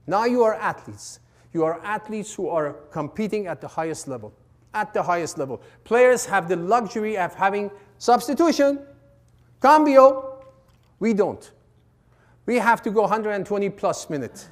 Now you are athletes. You are athletes who are competing at the highest level. At the highest level. Players have the luxury of having substitution, cambio. We don't. We have to go 120 plus minutes.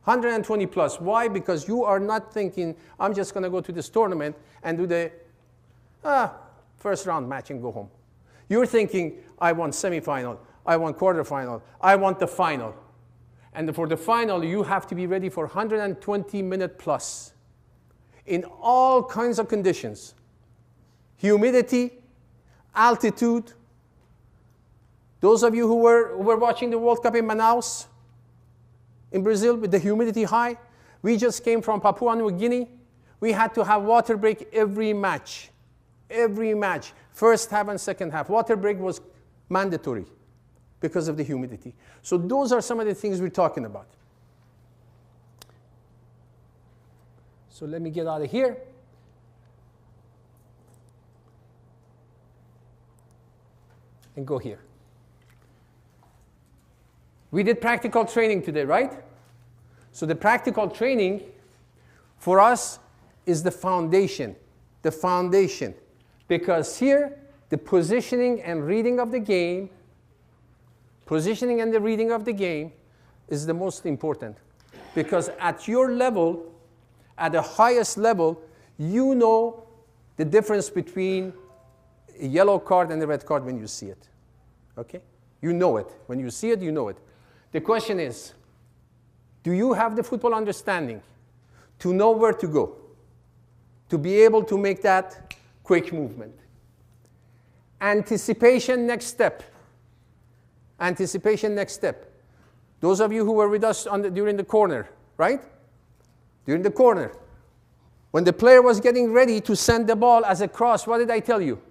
120 plus. Why? Because you are not thinking, I'm just going to go to this tournament and do the first round match and go home. You're thinking, I want semifinal, I want quarterfinal, I want the final. And for the final, you have to be ready for 120 minutes plus in all kinds of conditions. Humidity, altitude. Those of you who were watching the World Cup in Manaus, in Brazil, with the humidity high, we just came from Papua New Guinea. We had to have water break every match. Every match. First half and second half. Water break was mandatory because of the humidity. So those are some of the things we're talking about. So let me get out of here. And go here. We did practical training today, right? So the practical training for us is the foundation. The foundation. Because here, the positioning and reading of the game, positioning and the reading of the game is the most important. Because at your level, at the highest level, you know the difference between a yellow card and a red card when you see it. Okay? You know it. When you see it, you know it. The question is, do you have the football understanding to know where to go, to be able to make that quick movement? Anticipation, next step. Anticipation, next step. Those of you who were with us during the corner, right? During the corner. When the player was getting ready to send the ball as a cross, what did I tell you?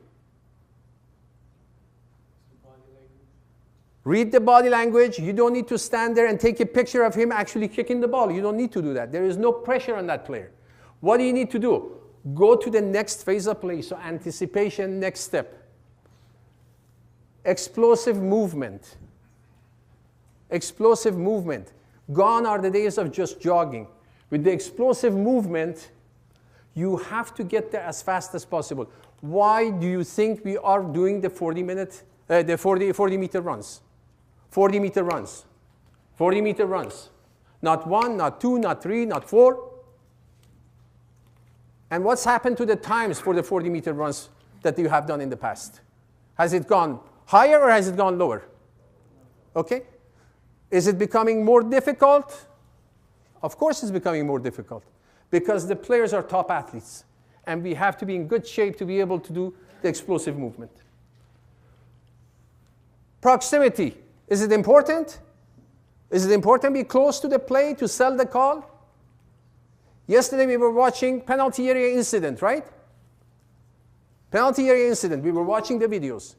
Read the body language. You don't need to stand there and take a picture of him actually kicking the ball. You don't need to do that. There is no pressure on that player. What do you need to do? Go to the next phase of play. So anticipation, next step. Explosive movement. Explosive movement. Gone are the days of just jogging. With the explosive movement, you have to get there as fast as possible. Why do you think we are doing the 40-meter runs? 40-meter runs. 40-meter runs. Not 1, not 2, not 3, not 4. And what's happened to the times for the 40-meter runs that you have done in the past? Has it gone higher or has it gone lower? Okay? Is it becoming more difficult? Of course it's becoming more difficult because the players are top athletes and we have to be in good shape to be able to do the explosive movement. Proximity. Is it important? Is it important to be close to the play to sell the call? Yesterday we were watching penalty area incident, right? Penalty area incident. We were watching the videos.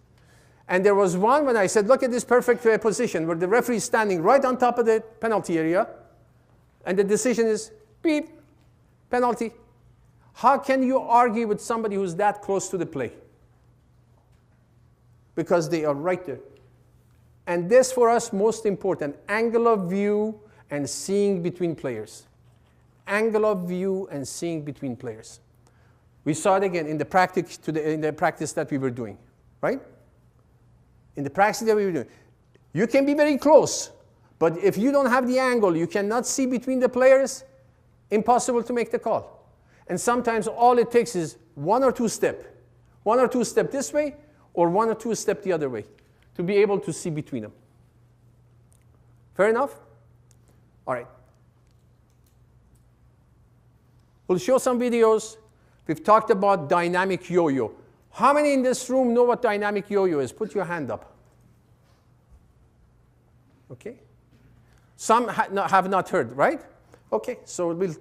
And there was one when I said, look at this perfect position where the referee is standing right on top of the penalty area. And the decision is, beep, penalty. How can you argue with somebody who's that close to the play? Because they are right there. And this, for us, most important, angle of view and seeing between players. Angle of view and seeing between players. We saw it again in the practice, in the practice that we were doing, right? In the practice that we were doing. You can be very close, but if you don't have the angle, you cannot see between the players, impossible to make the call. And sometimes all it takes is 1 or 2 steps. 1 or 2 steps this way, or 1 or 2 steps the other way, to be able to see between them. Fair enough? All right. We'll show some videos. We've talked about dynamic yo-yo. How many in this room know what dynamic yo-yo is? Put your hand up. Okay. Some have not heard, right? Okay, so we'll...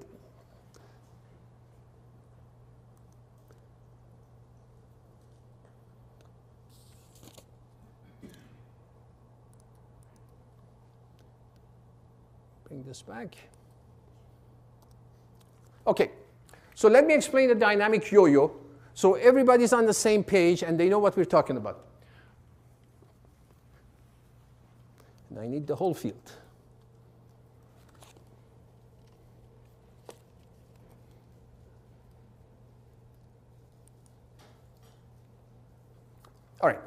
bring this back. Okay, so let me explain the dynamic yo-yo so everybody's on the same page and they know what we're talking about. And I need the whole field. All right.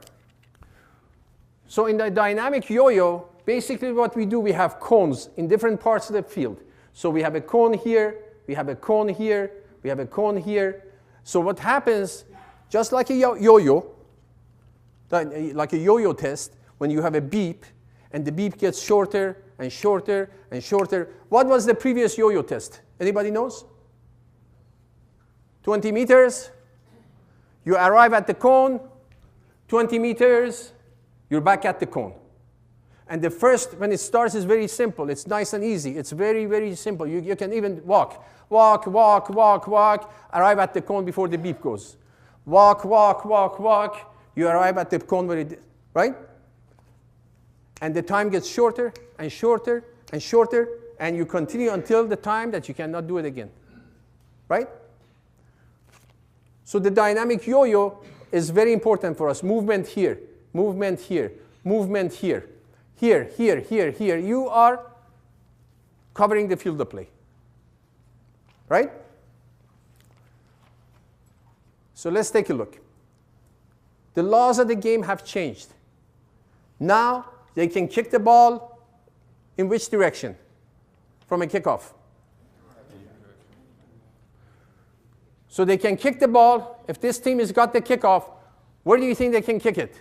So in the dynamic yo-yo, basically what we do, we have cones in different parts of the field. So we have a cone here, we have a cone here, we have a cone here. So what happens, just like a yo-yo, like a yo-yo test, when you have a beep, and the beep gets shorter and shorter and shorter. What was the previous yo-yo test? Anybody knows? 20 meters. You arrive at the cone, 20 meters, you're back at the cone. And the first, when it starts, is very simple. It's nice and easy. It's very, very simple. You can even walk. Walk, walk, walk, walk, arrive at the cone before the beep goes. Walk, walk, walk, walk. You arrive at the cone where it, right? And the time gets shorter and shorter and shorter, and you continue until the time that you cannot do it again. Right? So the dynamic yo-yo is very important for us. Movement here, movement here, movement here. Here, here, here, here. You are covering the field of play. Right? So let's take a look. The laws of the game have changed. Now they can kick the ball in which direction? From a kickoff. So they can kick the ball. If this team has got the kickoff, where do you think they can kick it?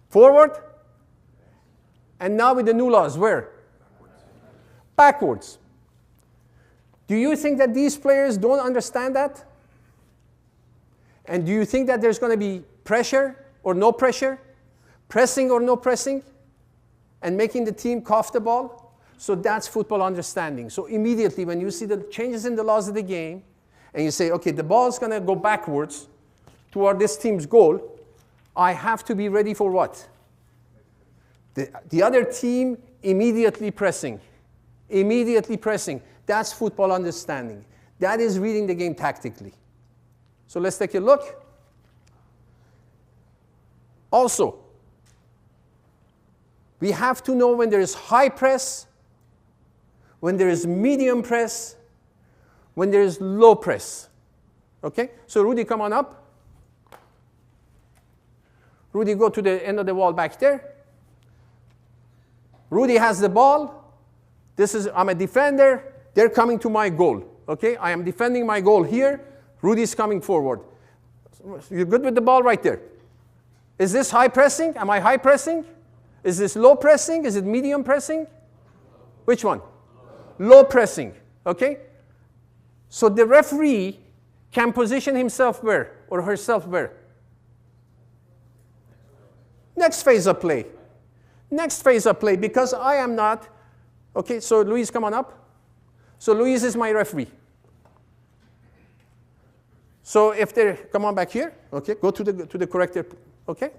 Forward? And now with the new laws, where? Backwards. Do you think that these players don't understand that? And do you think that there's going to be pressure or no pressure? Pressing or no pressing? And making the team cough the ball? So that's football understanding. So immediately when you see the changes in the laws of the game, and you say, okay, the ball's going to go backwards toward this team's goal, I have to be ready for what? The other team immediately pressing. Immediately pressing. That's football understanding. That is reading the game tactically. So let's take a look. Also, we have to know when there is high press, when there is medium press, when there is low press. Okay? So Rudy, come on up. Rudy, go to the end of the wall back there. Rudy has the ball. I'm a defender. They're coming to my goal. Okay? I am defending my goal here. Rudy's coming forward. You're good with the ball right there. Is this high pressing? Am I high pressing? Is this low pressing? Is it medium pressing? Which one? Low pressing. Okay? So the referee can position himself where? Or herself where? Next phase of play. Next phase of play, because I am not. Okay, so Luis, come on up. So Luis is my referee. So if they're, come on back here. Okay, go to the corrector. Okay?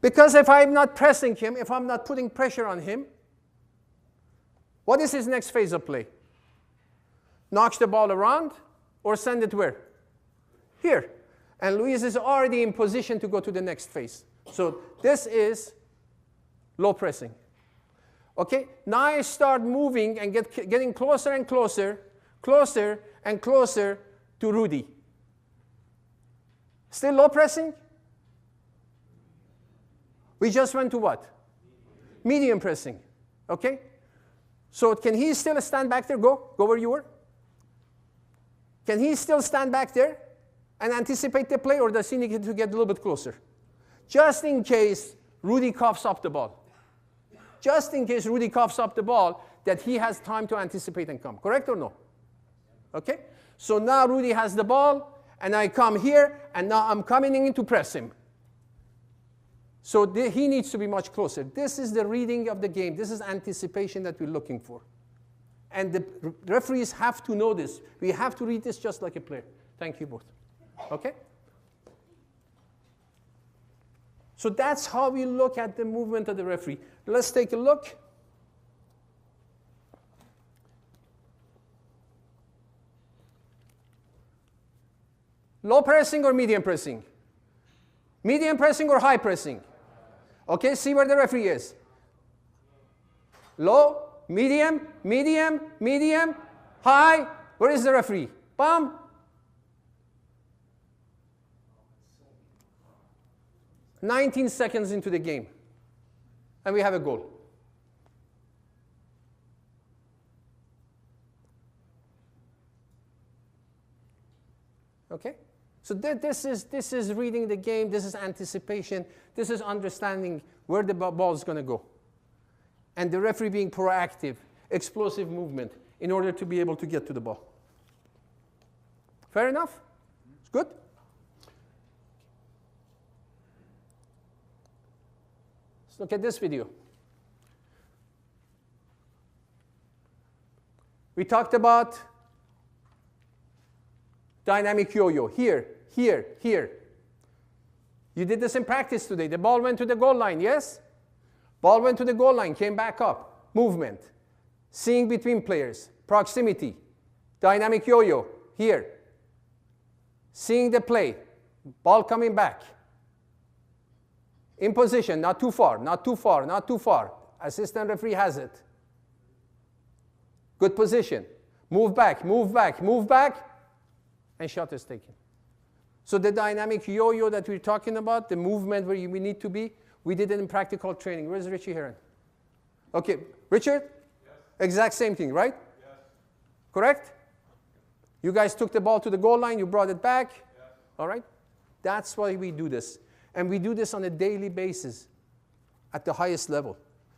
Because if I'm not pressing him, if I'm not putting pressure on him, what is his next phase of play? Knocks the ball around or send it where? Here. And Luis is already in position to go to the next phase. So this is low pressing. Okay? Now I start moving and getting closer and closer, closer and closer to Rudy. Still low pressing? We just went to what? Medium pressing. Okay? So can he still stand back there? Go where you were. Can he still stand back there and anticipate the play, or does he need to get a little bit closer? Just in case Rudy coughs up the ball. Just in case Rudy coughs up the ball, that he has time to anticipate and come. Correct or no? Okay? So now Rudy has the ball, and I come here, and now I'm coming in to press him. So he needs to be much closer. This is the reading of the game. This is anticipation that we're looking for. And the referees have to know this. We have to read this just like a player. Thank you both. Okay? So that's how we look at the movement of the referee. Let's take a look. Low pressing or medium pressing? Medium pressing or high pressing? Okay, see where the referee is. Low, medium, medium, medium, high. Where is the referee? Bam. 19 seconds into the game. And we have a goal. Okay? So this is reading the game. This is anticipation. This is understanding where the ball is going to go. And the referee being proactive, explosive movement in order to be able to get to the ball. Fair enough? It's good? Let's look at this video. We talked about dynamic yo-yo. Here, here, here. You did this in practice today. The ball went to the goal line, yes? Ball went to the goal line, came back up. Movement. Seeing between players. Proximity. Dynamic yo-yo. Here. Seeing the play. Ball coming back. In position, not too far, not too far, not too far. Assistant referee has it. Good position. Move back, move back, move back. And shot is taken. So the dynamic yo-yo that we're talking about, the movement where we need to be, we did it in practical training. Where's Richie Heron? Okay, Richard? Yes. Exact same thing, right? Yes. Correct? You guys took the ball to the goal line, you brought it back. Yes. All right? That's why we do this. And we do this on a daily basis at the highest level.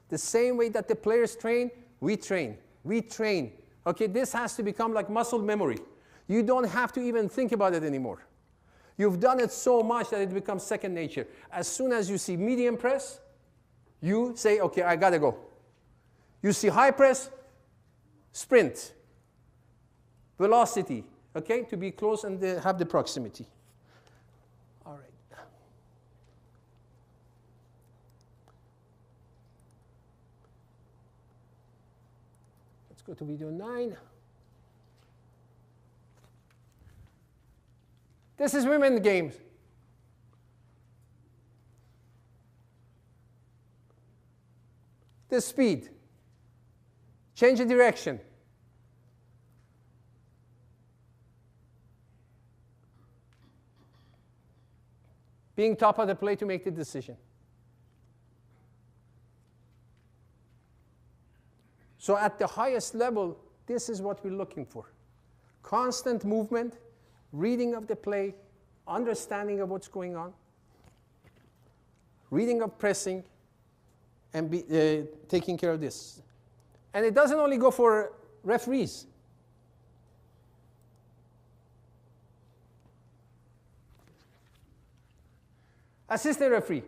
The same way that the players train, we train. We train. Okay, this has to become like muscle memory. You don't have to even think about it anymore. You've done it so much that it becomes second nature. As soon as you see medium press, you say, okay, I gotta go. You see high press, sprint. Velocity, okay, to be close and have the proximity. All right. Let's go to video 9. This is women's games. The speed. Change the direction. Being top of the play to make the decision. So at the highest level, this is what we're looking for. Constant movement, reading of the play, understanding of what's going on, reading of pressing, and taking care of this. And it doesn't only go for referees. Assistant referee,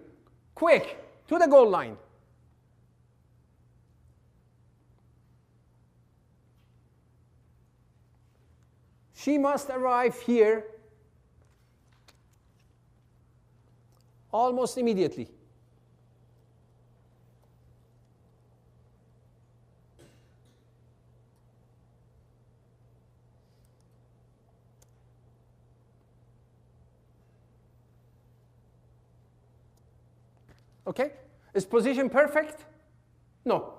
quick, to the goal line. She must arrive here almost immediately. Okay? Is position perfect? No.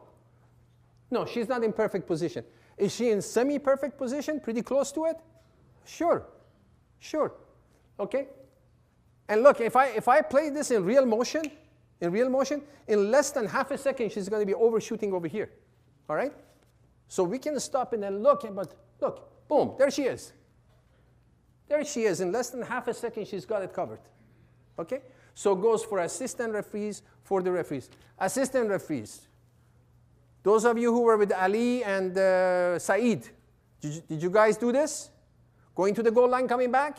No, she's not in perfect position. Is she in semi-perfect position, pretty close to it? Sure. Sure. Okay? And look, if I play this in real motion, in less than half a second, she's going to be overshooting over here. All right? So we can stop and then look, but look, boom, there she is. There she is. In less than half a second, she's got it covered. Okay? So it goes for assistant referees, for the referees. Assistant referees. Those of you who were with Ali and Saeed, did you guys do this? Going to the goal line, coming back?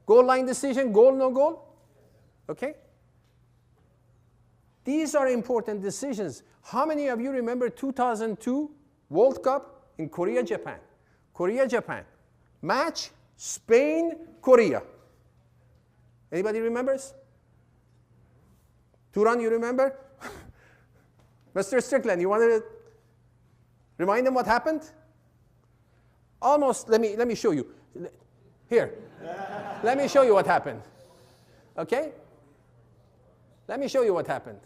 Goal line decision, goal, no goal? Okay? These are important decisions. How many of you remember 2002 World Cup in Korea, Japan? Korea, Japan. Match, Spain, Korea. Anybody remembers? Turan, you remember? Mr. Strickland, you want to remind them what happened? Almost, let me show you. Here. Let me show you what happened. Okay? Let me show you what happened.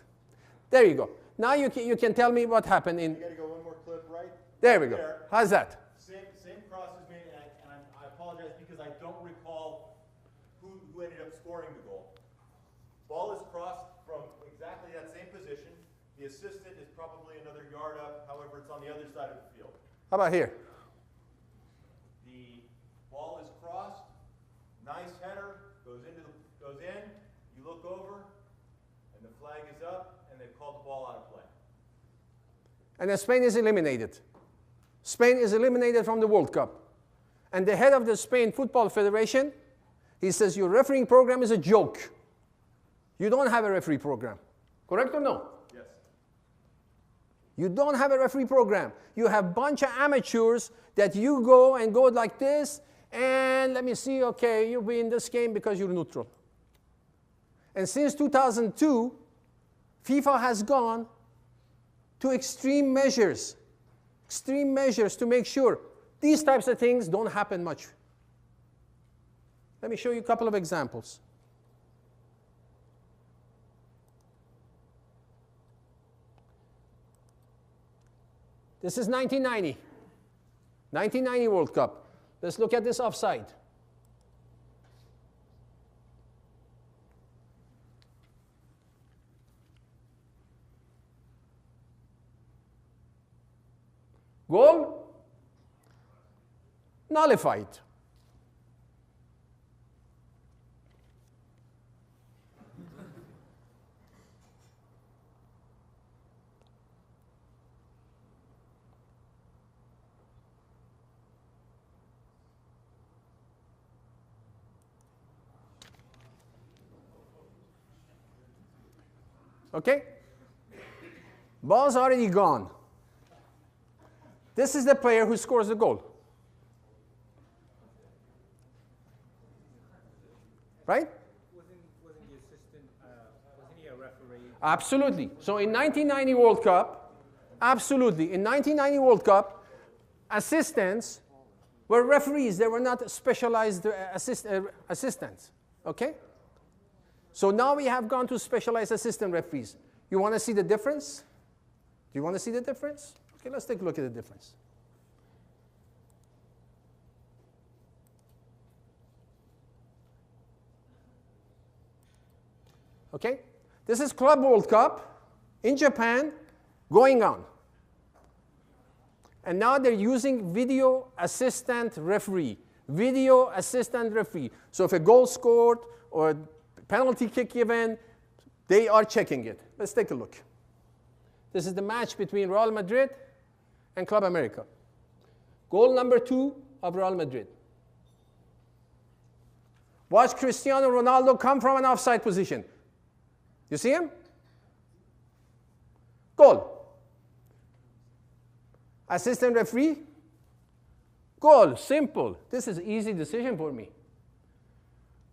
There you go. Now you can tell me what happened in. You got to go one more clip, right? There we go. How's that? Same cross as me, and I apologize because I don't recall who ended up scoring the goal. Ball is crossed from exactly that same position. The assistant is probably another yard up. However, it's on the other side of the field. How about here? The ball is crossed. Nice header. Goes in. You look over, and the flag is up, and they've called the ball out of play. And then Spain is eliminated. Spain is eliminated from the World Cup. And the head of the Spain Football Federation, he says, your refereeing program is a joke. You don't have a referee program. Correct or no? Yes. You don't have a referee program. You have a bunch of amateurs that you go like this, and let me see, okay, you'll be in this game because you're neutral. And since 2002, FIFA has gone to extreme measures to make sure these types of things don't happen much. Let me show you a couple of examples. This is 1990 World Cup. Let's look at this offside. Goal? Nullified. Okay? Ball's already gone. This is the player who scores the goal. Right? Wasn't the assistant, wasn't he a referee? Absolutely. So in 1990 World Cup, absolutely. In 1990 World Cup, assistants were referees. They were not specialized assistants. Okay? So now we have gone to specialized assistant referees. You want to see the difference? Do you want to see the difference? Okay, let's take a look at the difference. Okay? This is Club World Cup in Japan going on. And now they're using video assistant referee. Video assistant referee. So if a goal scored or a penalty kick given, they are checking it. Let's take a look. This is the match between Real Madrid and Club America. Goal number 2 of Real Madrid. Watch Cristiano Ronaldo come from an offside position. You see him? Goal. Assistant referee. Goal. Simple. This is an easy decision for me.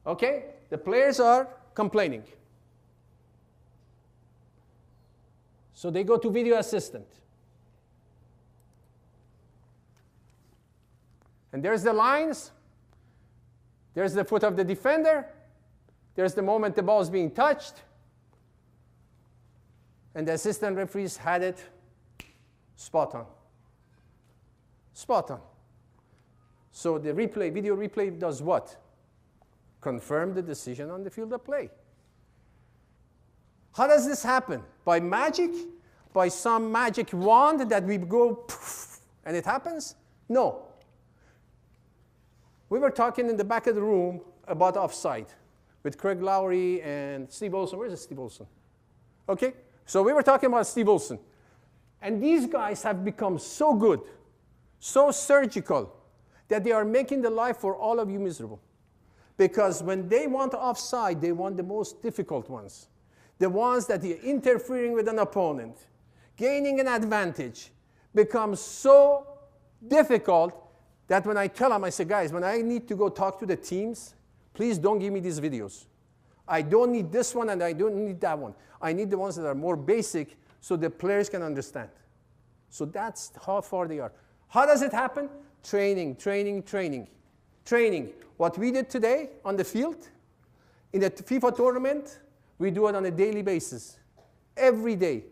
Okay? The players are complaining. So they go to video assistant. And there's the lines. There's the foot of the defender. There's the moment the ball is being touched. And the assistant referees had it spot on. Spot on. So the replay, video replay does what? Confirm the decision on the field of play. How does this happen? By magic? By some magic wand that we go poof, and it happens? No. We were talking in the back of the room about offside with Craig Lowry and Steve Olson. Where's Steve Olson? Okay? So we were talking about Steve Olson. And these guys have become so good, so surgical, that they are making the life for all of you miserable. Because when they want offside, they want the most difficult ones. The ones that are interfering with an opponent, gaining an advantage, becomes so difficult that when I tell them, I say, guys, when I need to go talk to the teams, please don't give me these videos. I don't need this one and I don't need that one. I need the ones that are more basic so the players can understand. So that's how far they are. How does it happen? Training, training, training. Training. What we did today on the field, in the FIFA tournament, we do it on a daily basis. Every day.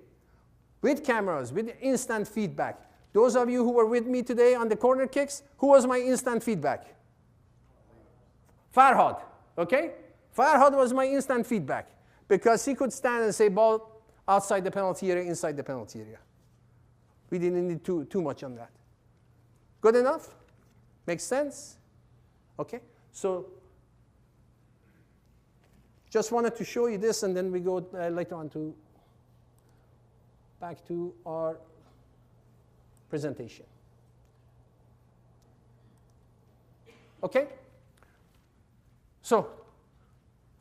With cameras, with instant feedback. Those of you who were with me today on the corner kicks, who was my instant feedback? Farhad. Okay? Farhad was my instant feedback. because he could stand and say ball outside the penalty area, inside the penalty area. We didn't need too much on that. Good enough? Makes sense? Okay? So just wanted to show you this, and then we go later on to back to our presentation. Okay? So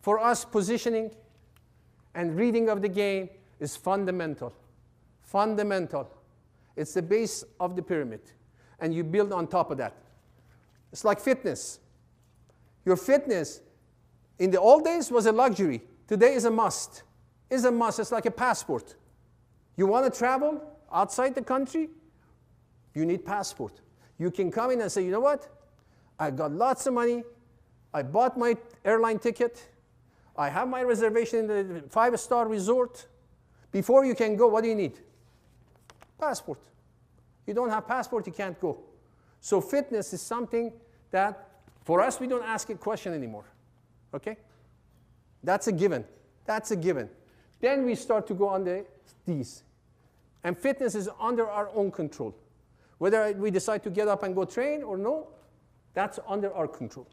for us, positioning and reading of the game is fundamental. Fundamental. It's the base of the pyramid, and you build on top of that. It's like fitness. Your fitness in the old days was a luxury. Today is a must. It's a must. It's like a passport. You want to travel outside the country? You need passport. You can come in and say, you know what? I got lots of money. I bought my airline ticket. I have my reservation in the 5-star resort. Before you can go, what do you need? Passport. You don't have passport, you can't go. So fitness is something that, for us, we don't ask a question anymore. Okay? That's a given. That's a given. Then we start to go on these. And fitness is under our own control. Whether we decide to get up and go train or no, that's under our control.